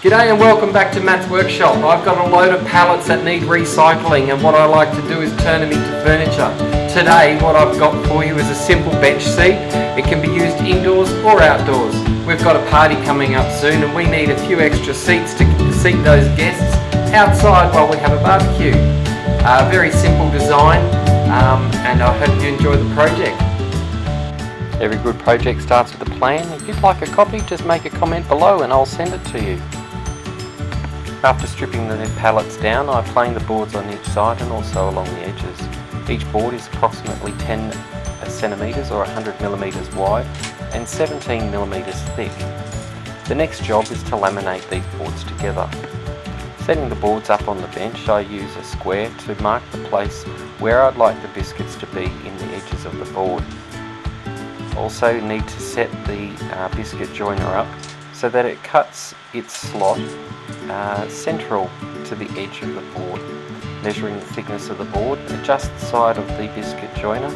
G'day and welcome back to Matt's workshop. I've got a load of pallets that need recycling, and what I like to do is turn them into furniture. Today what I've got for you is a simple bench seat. It can be used indoors or outdoors. We've got a party coming up soon and we need a few extra seats to seat those guests outside while we have a barbecue. Very simple design, and I hope you enjoy the project. Every good project starts with a plan. If you'd like a copy, just make a comment below and I'll send it to you. After stripping the pallets down, I plane the boards on each side and also along the edges. Each board is approximately 10 centimetres or 100 millimetres wide and 17 millimetres thick. The next job is to laminate these boards together. Setting the boards up on the bench, I use a square to mark the place where I'd like the biscuits to be in the edges of the board. Also need to set the biscuit joiner up so that it cuts its slot central to the edge of the board. Measuring the thickness of the board, adjust the side of the biscuit joiner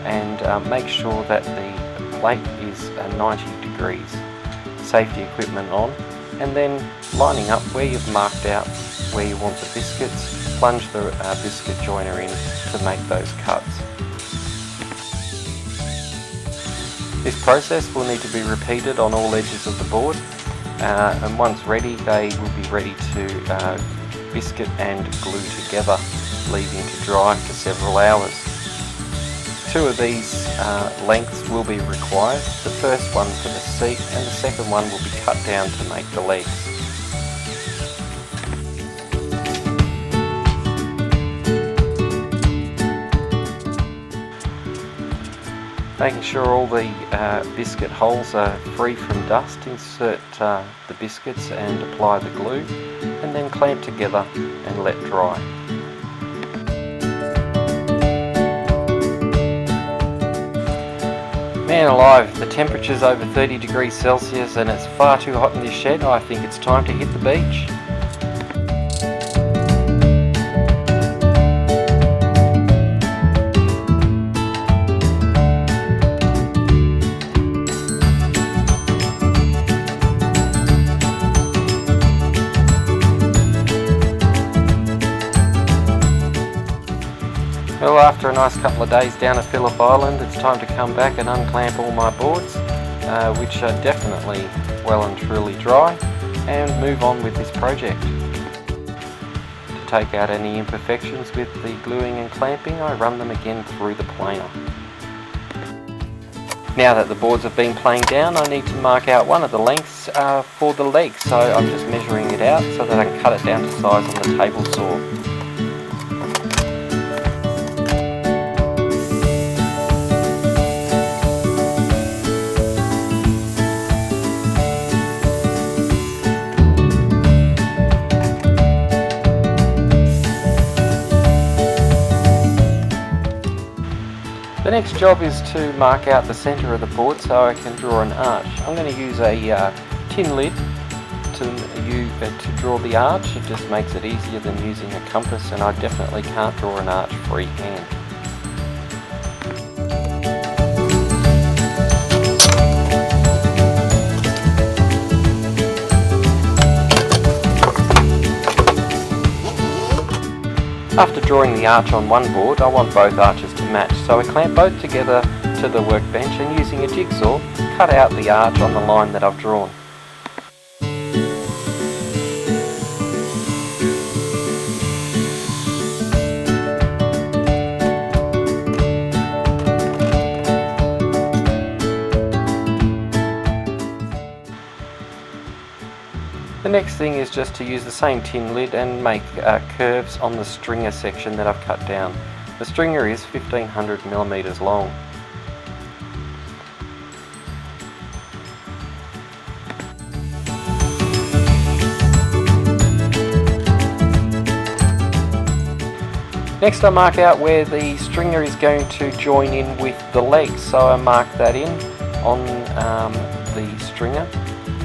and make sure that the plate is 90 degrees. Safety equipment on, and then lining up where you've marked out where you want the biscuits, plunge the biscuit joiner in to make those cuts. This process will need to be repeated on all edges of the board, and once ready they will be ready to biscuit and glue together, leaving to dry for several hours. Two of these lengths will be required, the first one for the seat and the second one will be cut down to make the legs. Making sure all the biscuit holes are free from dust, insert the biscuits and apply the glue, and then clamp together and let dry. Man alive, the temperature's over 30 degrees Celsius and it's far too hot in this shed. I think it's time to hit the beach. Well, after a nice couple of days down at Phillip Island, it's time to come back and unclamp all my boards, which are definitely well and truly dry, and move on with this project. To take out any imperfections with the gluing and clamping, I run them again through the planer. Now that the boards have been planed down, I need to mark out one of the lengths for the legs, so I'm just measuring it out so that I can cut it down to size on the table saw. The next job is to mark out the centre of the board so I can draw an arch. I'm going to use a tin lid to draw the arch. It just makes it easier than using a compass, and I definitely can't draw an arch freehand. After drawing the arch on one board, I want both arches to match, so I clamp both together to the workbench and using a jigsaw, cut out the arch on the line that I've drawn. The next thing is just to use the same tin lid and make curves on the stringer section that I've cut down. The stringer is 1500 millimeters long. Next I mark out where the stringer is going to join in with the legs, so I mark that in on the stringer.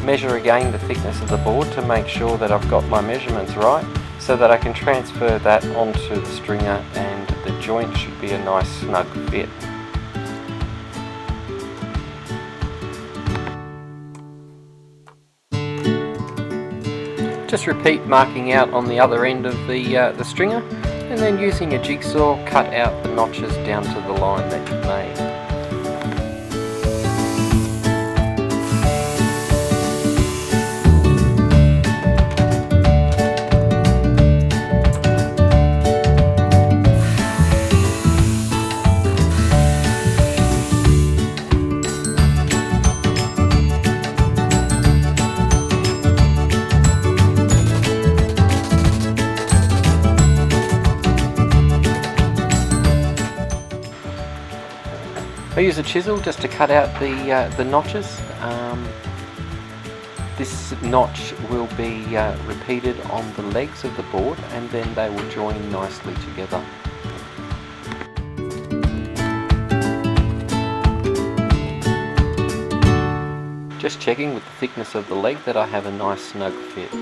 Measure again the thickness of the board to make sure that I've got my measurements right, so that I can transfer that onto the stringer and the joint should be a nice snug fit. Just repeat marking out on the other end of the stringer, and then using a jigsaw cut out the notches down to the line that you've made. I use a chisel just to cut out the notches. This notch will be repeated on the legs of the board, and then they will join nicely together. Just checking with the thickness of the leg that I have a nice snug fit.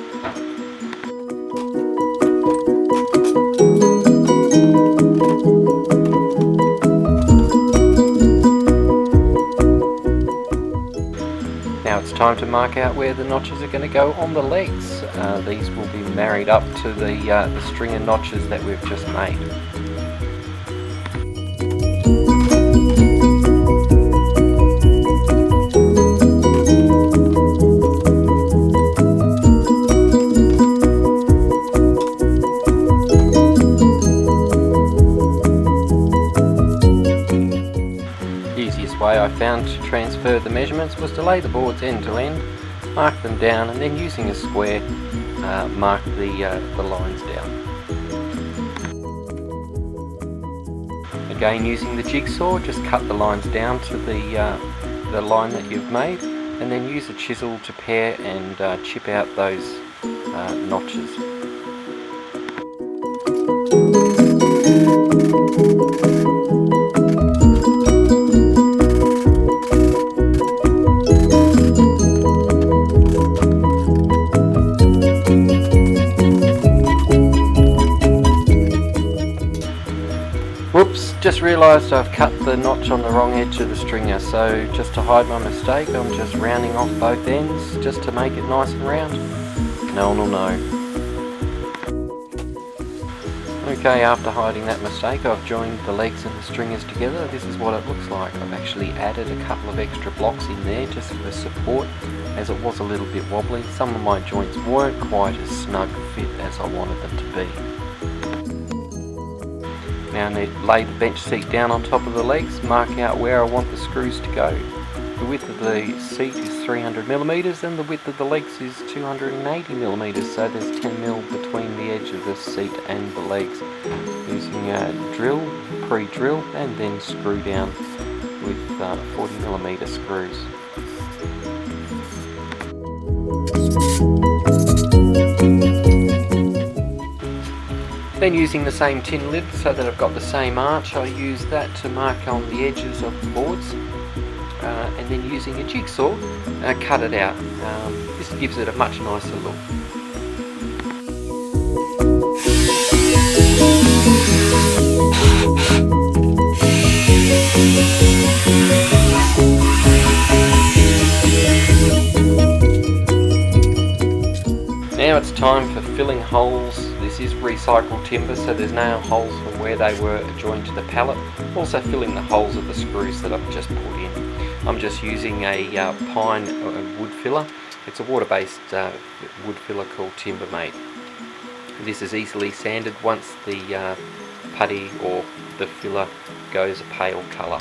Now it's time to mark out where the notches are going to go on the legs. These will be married up to the stringer notches that we've just made. Way I found to transfer the measurements was to lay the boards end to end, mark them down, and then using a square mark the lines down. Again, using the jigsaw, just cut the lines down to the line that you've made, and then use a chisel to pare and chip out those notches. Whoops, just realised I've cut the notch on the wrong edge of the stringer, so just to hide my mistake I'm just rounding off both ends just to make it nice and round. No one will know. Okay, after hiding that mistake I've joined the legs and the stringers together. This is what it looks like. I've actually added a couple of extra blocks in there just for support, as it was a little bit wobbly. Some of my joints weren't quite as snug fit as I wanted them to be. Now I need to lay the bench seat down on top of the legs, mark out where I want the screws to go. The width of the seat is 300mm and the width of the legs is 280mm, so there's 10mm between the edge of the seat and the legs. Using a drill, pre-drill, and then screw down with 40mm screws. Then using the same tin lid so that I've got the same arch, I use that to mark on the edges of the boards, and then using a jigsaw cut it out. This gives it a much nicer look. Now it's time for filling holes. This is recycled timber, so there's no holes from where they were joined to the pallet. Also filling the holes of the screws that I've just put in. I'm just using a pine wood filler. It's a water-based wood filler called Timbermate. This is easily sanded once the putty or the filler goes a pale colour.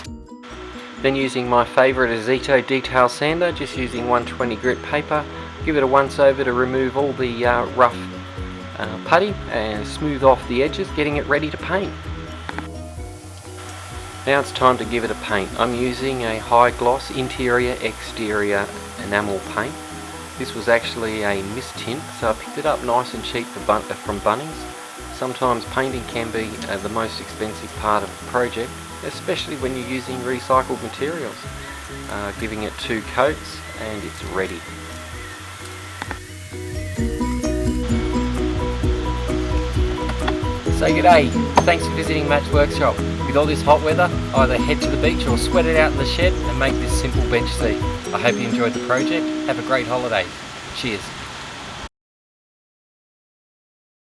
Then using my favourite Azito detail sander, just using 120 grit paper, give it a once over to remove all the rough putty and smooth off the edges, getting it ready to paint. Now it's time to give it a paint. I'm using a high gloss interior exterior enamel paint. This was actually a mist tint, so I picked it up nice and cheap from Bunnings. Sometimes painting can be the most expensive part of the project, especially when you're using recycled materials. Giving it 2 coats and it's ready. Say good day. Thanks for visiting Matt's workshop. With all this hot weather, either head to the beach or sweat it out in the shed and make this simple bench seat. I hope you enjoyed the project. Have a great holiday. Cheers.